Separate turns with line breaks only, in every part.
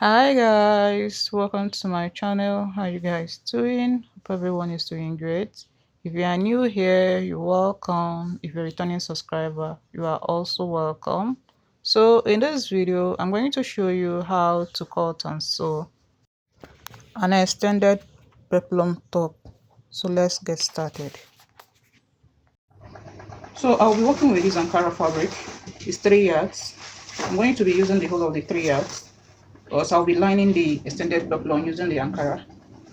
Hi guys, welcome to my channel. How you guys doing? Hope everyone is doing great. If you are new here, you're welcome. If you're a returning subscriber, you are also welcome. So in this video, I'm going to show you how to cut and sew an extended peplum top. So let's get started. So I'll be working with this Ankara fabric. It's 3 yards. I'm going to be using the whole of the 3 yards. Because I'll be lining the extended peplum using the Ankara.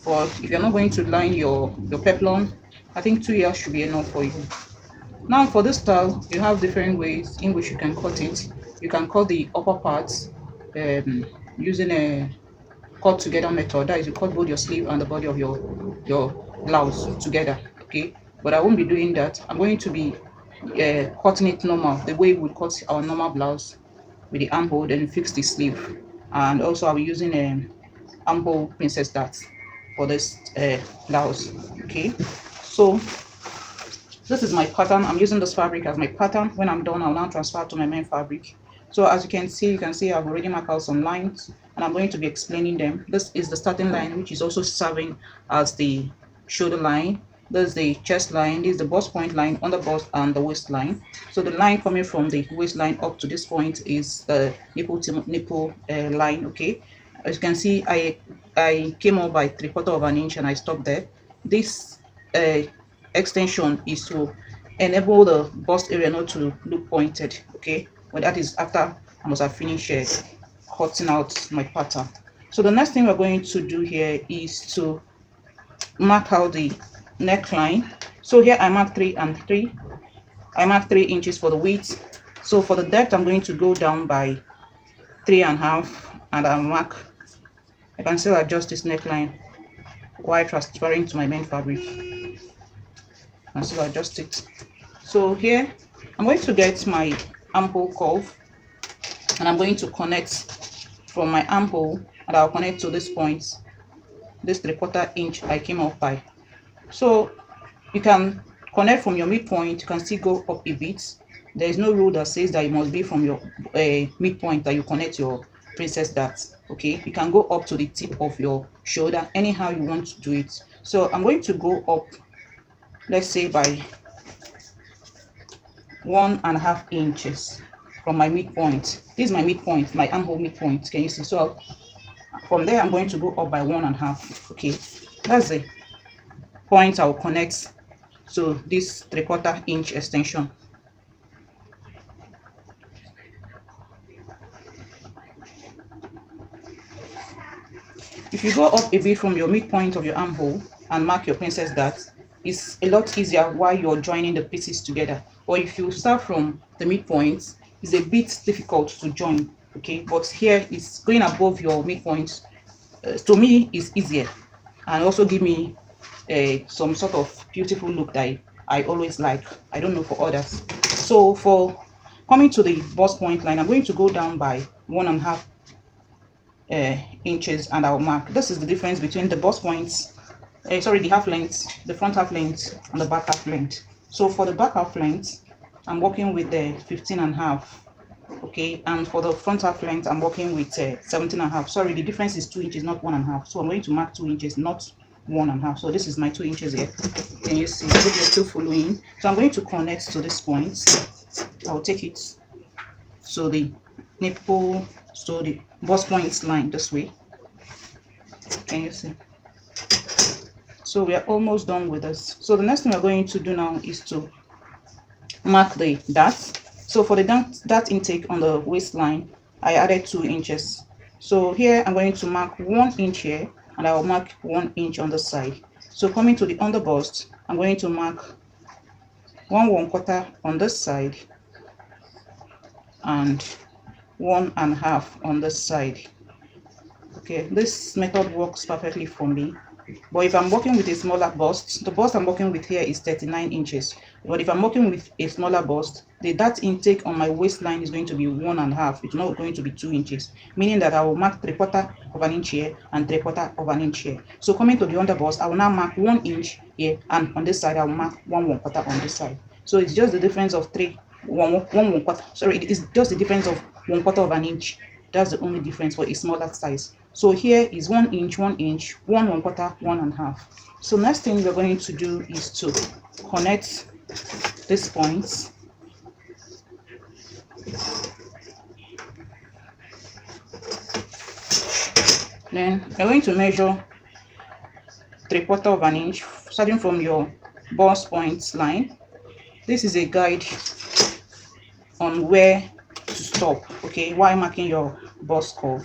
But if you're not going to line your peplum, I think 2 yards should be enough for you. Now for this style, you have different ways in which you can cut it. You can cut the upper parts using a cut together method. That is, you cut both your sleeve and the body of your blouse together. Okay, but I won't be doing that. I'm going to be cutting it normal, the way we would cut our normal blouse with the armhole, then fix the sleeve. And also I'll be using armhole princess darts for this blouse. Okay, so this is my pattern. I'm using this fabric as my pattern. When I'm done, I'll now transfer to my main fabric. So as you can see I've already marked out some lines and I'm going to be explaining them. This is the starting line, which is also serving as the shoulder line. This is the chest line, this is the bust point line, on the bust and the waistline. So the line coming from the waistline up to this point is the nipple to nipple line. Okay, as you can see, I came up by 3/4 of an inch and I stopped there. This uh, extension is to enable the bust area not to look pointed. Okay, but that is after I must have finished cutting out my pattern. So the next thing we're going to do here is to mark out the neckline. So here I mark 3 and 3. I mark 3 inches for the width. So for the depth, I'm going to go down by 3.5, and I'll mark. I can still adjust this neckline while transferring to my main fabric. And still adjust it. So here I'm going to get my armhole curve, and I'm going to connect from my armhole, and I'll connect to this point, this 3/4 inch I came up by. So you can connect from your midpoint, you can still go up a bit. There is no rule that says that it must be from your midpoint that you connect your princess dart. Okay, you can go up to the tip of your shoulder anyhow you want to do it. So I'm going to go up, let's say by 1.5 inches from my midpoint. This is my midpoint, my armhole midpoint. Can you see? So from there I'm going to go up by 1.5. Okay, that's the point I'll connect to this 3/4 inch extension. If you go up a bit from your midpoint of your armhole and mark your princess dart, it's a lot easier while you're joining the pieces together. Or if you start from the midpoint, it's a bit difficult to join. Okay, but here it's going above your midpoint. To me, is easier and also give me some sort of beautiful look that I always like. I don't know for others. So for coming to the bust point line, I'm going to go down by 1.5 inches, and I'll mark. This is the difference between the bust points, sorry, the half length, the front half length and the back half length. So for the back half length, I'm working with the 15.5. Okay, and for the front half length I'm working with 17.5. Sorry, the difference is 2 inches, not 1.5. So I'm going to mark 2 inches, not 1.5. So this is my 2 inches here. Can you see? I hope you're still following. So I'm going to connect to this point. I'll take it so the nipple, so the bust points line this way. Can you see? So we are almost done with this. So the next thing we're going to do now is to mark the dart. So for the dart intake on the waistline, I added 2 inches. So here I'm going to mark 1 inch here, and I will mark 1 inch on the side. So coming to the underbust, I'm going to mark 1/1/4 on this side and 1.5 on this side. Okay, this method works perfectly for me. But if I'm working with a smaller bust, the bust I'm working with here is 39 inches. But if I'm working with a smaller bust, the dart intake on my waistline is going to be 1.5. It's not going to be 2 inches, meaning that I will mark 3/4 of an inch here and 3/4 of an inch here. So coming to the under bust, I will now mark 1 inch here, and on this side I will mark 1/1/4 on this side. So it's just the difference of 1/1/4. Sorry, it is just the difference of 1/4 of an inch That's the only difference for a smaller size. So here is 1 inch, 1 inch, 1 1/4, 1 1/2. So next thing we're going to do is to connect these points. Then you're going to measure 3/4 of an inch starting from your bust point line. This is a guide on where to stop, okay, while marking your bust curve.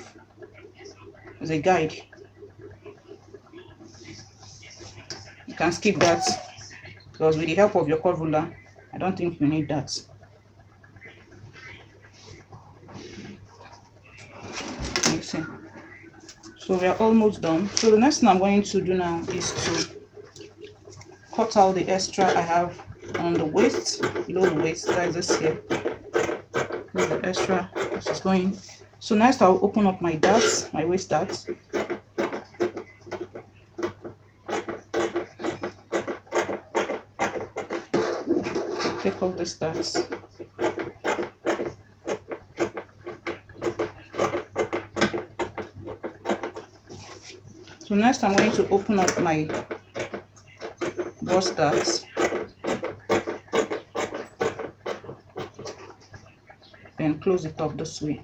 It's a guide. You can skip that because with the help of your curve ruler, I don't think you need that. You see. So we are almost done. So the next thing I'm going to do now is to cut out the extra I have on the waist, below the waist. That is this here. This is the extra this is going. So next I'll open up my darts, my waist darts. Take off the darts. So next I'm going to open up my bust darts. Then close it up this way.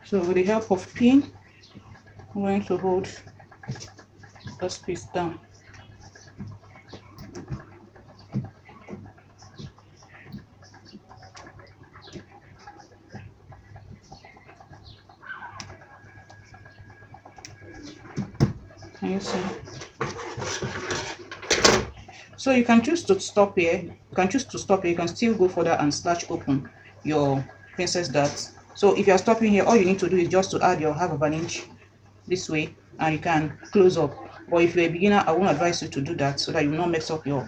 So with the help of pin, I'm going to hold this piece down. Can you see? So you can choose to stop here. You can choose to stop here. You can still go further and slash open your princess darts. So if you are stopping here, all you need to do is just to add your 1/2 inch this way, and you can close up. But if you're a beginner, I won't advise you to do that so that you will not mess up your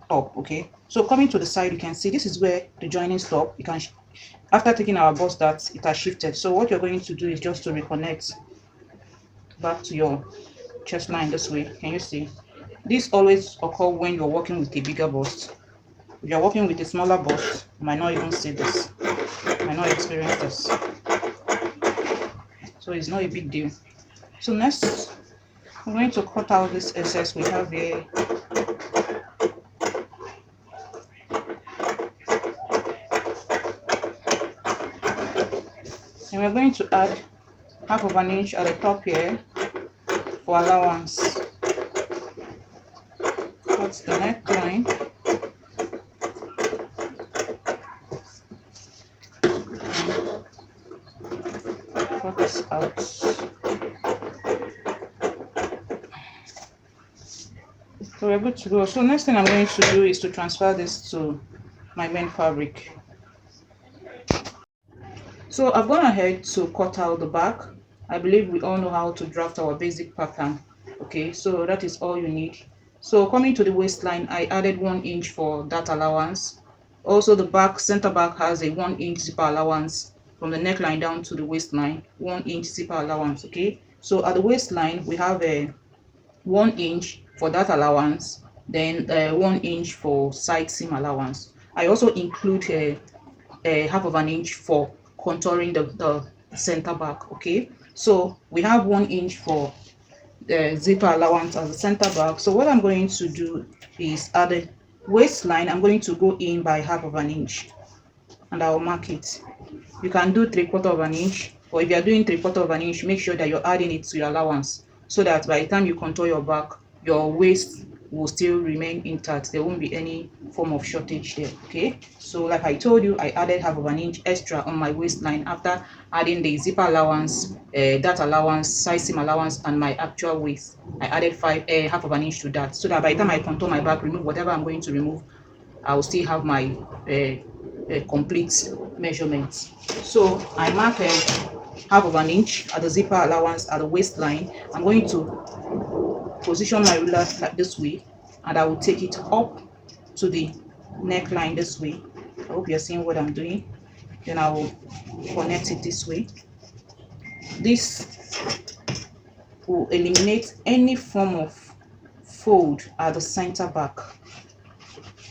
top. Okay. So coming to the side, you can see this is where the joining stop. You can, after taking our bust darts, it has shifted. So what you're going to do is just to reconnect back to your chest line this way. Can you see? This always occurs when you're working with a bigger bust. If you're working with a smaller bust, you might not even see this, you might not experience this. So it's not a big deal. So next, I'm going to cut out this excess we have here. And we're going to add 1/2 inch at the top here for allowance. That's the neckline. Cut this out. So we're good to go. So next thing I'm going to do is to transfer this to my main fabric. So I've gone ahead to cut out the back. I believe we all know how to draft our basic pattern. Okay, so that is all you need. So coming to the waistline, I added 1 inch for that allowance. Also the back, center back has a 1 inch zipper allowance from the neckline down to the waistline, 1 inch zipper allowance. Okay, so at the waistline we have a 1 inch for that allowance, then 1 inch for side seam allowance. I also include a 1/2 inch for contouring the center back. Okay, so we have 1 inch for the zipper allowance as the center back. So what I'm going to do is at the waistline, I'm going to go in by 1/2 inch and I'll mark it. You can do 3/4 inch, or if you're doing 3/4 inch, make sure that you're adding it to your allowance so that by the time you contour your back, your waist will still remain intact. There won't be any form of shortage there. Okay, so like I told you, I added 1/2 inch extra on my waistline after adding the zipper allowance, that allowance, side seam allowance, and my actual waist. I added 1/2 inch to that so that by the time I contour my back, remove whatever I'm going to remove, I will still have my complete measurements. So I mark 1/2 inch at the zipper allowance at the waistline. I'm going to position my ruler like this way, and I will take it up to the neckline this way. I hope you're seeing what I'm doing. Then I will connect it this way. This will eliminate any form of fold at the center back.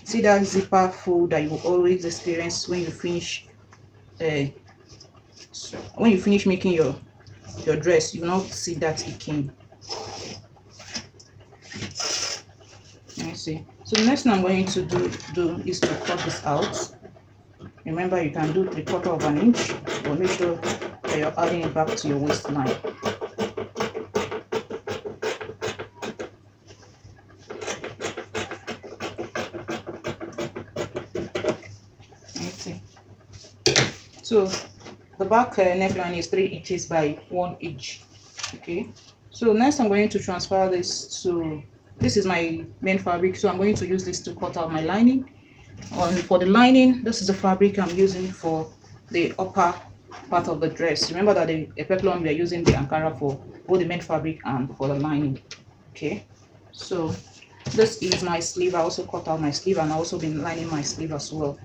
See that zipper fold that you will always experience when you finish so when you finish making your dress, you will not see that again. Let me see. So the next thing I'm going to do is to cut this out. Remember, you can do 3/4 of an inch, but make sure that you're adding it back to your waistline. Okay. So the back neckline is 3 inches by 1 inch. Okay. So next I'm going to transfer this to, this is my main fabric, so I'm going to use this to cut out my lining. And for the lining, this is the fabric I'm using for the upper part of the dress. Remember that the peplum, we are using the Ankara for both the main fabric and for the lining. Okay, so this is my sleeve. I also cut out my sleeve, and I also been lining my sleeve as well.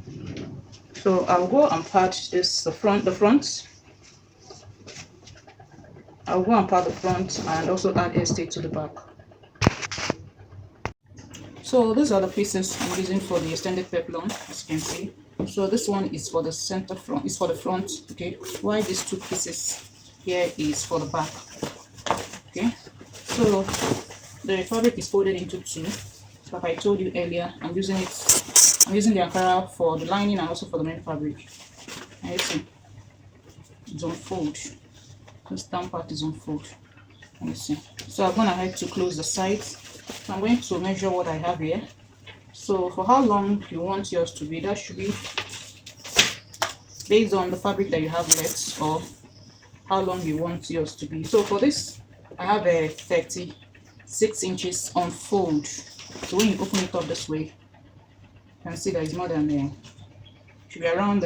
So I'll go and part this the front. I'll go and part the front and also add a stitch to the back. So these are the pieces I'm using for the extended peplum, as you can see. So this one is for the center front, is for the front, okay, while these two pieces here is for the back. Okay, so the fabric is folded into two. Like I told you earlier, I'm using the Ankara for the lining and also for the main fabric. And you see, it's on fold. This down part is on fold. Let me see. So I'm going ahead to close the sides. So I'm going to measure what I have here. So for how long you want yours to be, that should be based on the fabric that you have left, or how long you want yours to be. So for this, I have a 36 inches on fold. So when you open it up this way, you can see that it's more than should be around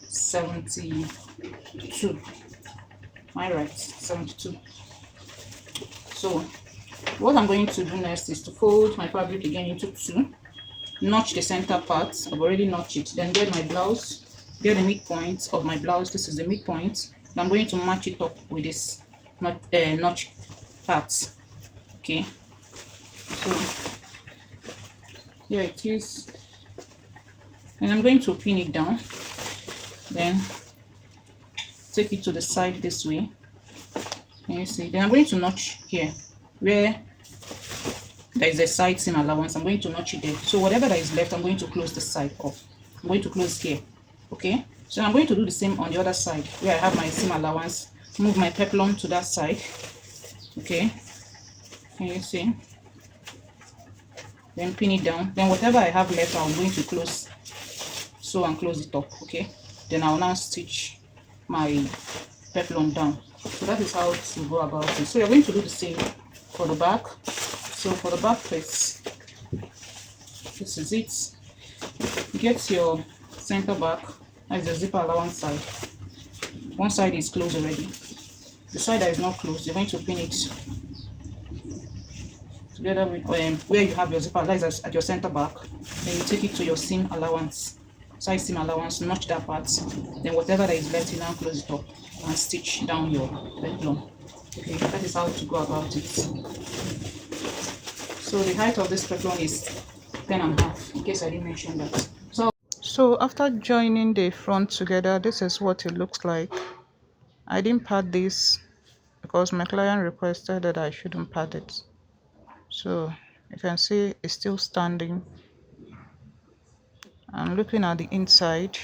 72. Am I right? 72. So what I'm going to do next is to fold my fabric again into two, notch the center part. I've already notched it. Then get my blouse, get the midpoint of my blouse. This is the midpoint. And I'm going to match it up with this notch part. Okay. So here it is. And I'm going to pin it down. Then take it to the side this way. Can you see? Then I'm going to notch here where there is a side seam allowance. I'm going to notch it there. So whatever that is left, I'm going to close the side off. I'm going to close here. Okay, so I'm going to do the same on the other side where I have my seam allowance. Move my peplum to that side. Okay, can you see? Then pin it down. Then whatever I have left, I'm going to close, sew and close it up. Okay, then I'll now stitch my peplum down. So that is how to go about it. So you're going to do the same for the back. So for the back piece, this is it. Get your center back, that's the zipper allowance side. One side is closed already. The side that is not closed, you're going to pin it together with where you have your zipper, that is at your center back. Then you take it to your seam allowance, side seam allowance, notch that part. Then whatever that is left, you now close it up and stitch down your peplum. Okay, that is how to go about it. So the height of this peplum is 10.5, in case I didn't mention that. So after joining the front together, this is what it looks like. I didn't pad this because my client requested that I shouldn't pad it. So you can see it's still standing. I'm looking at the inside,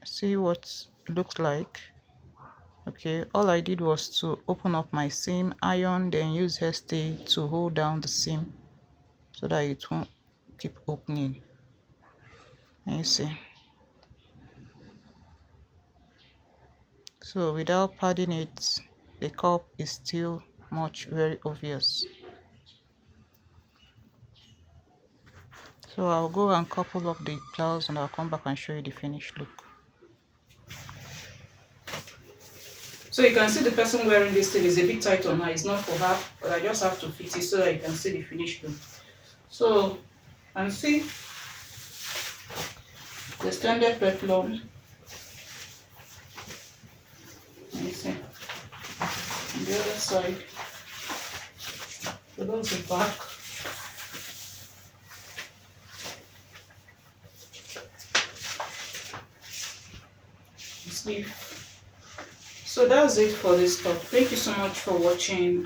see what it looks like. Okay, all I did was to open up my seam, iron, then use hair stay to hold down the seam so that it won't keep opening. And you see, so without padding it, the cup is still very obvious. So I'll go and couple up the blouse and I'll come back and show you the finished look. So you can see the person wearing this thing is a bit tight on her. It's not for her, but I just have to fit it so that you can see the finished look. So, and see the standard peplum. And you see on the other side. So that's the back. sleeve. So that's it for this top. Thank you so much for watching.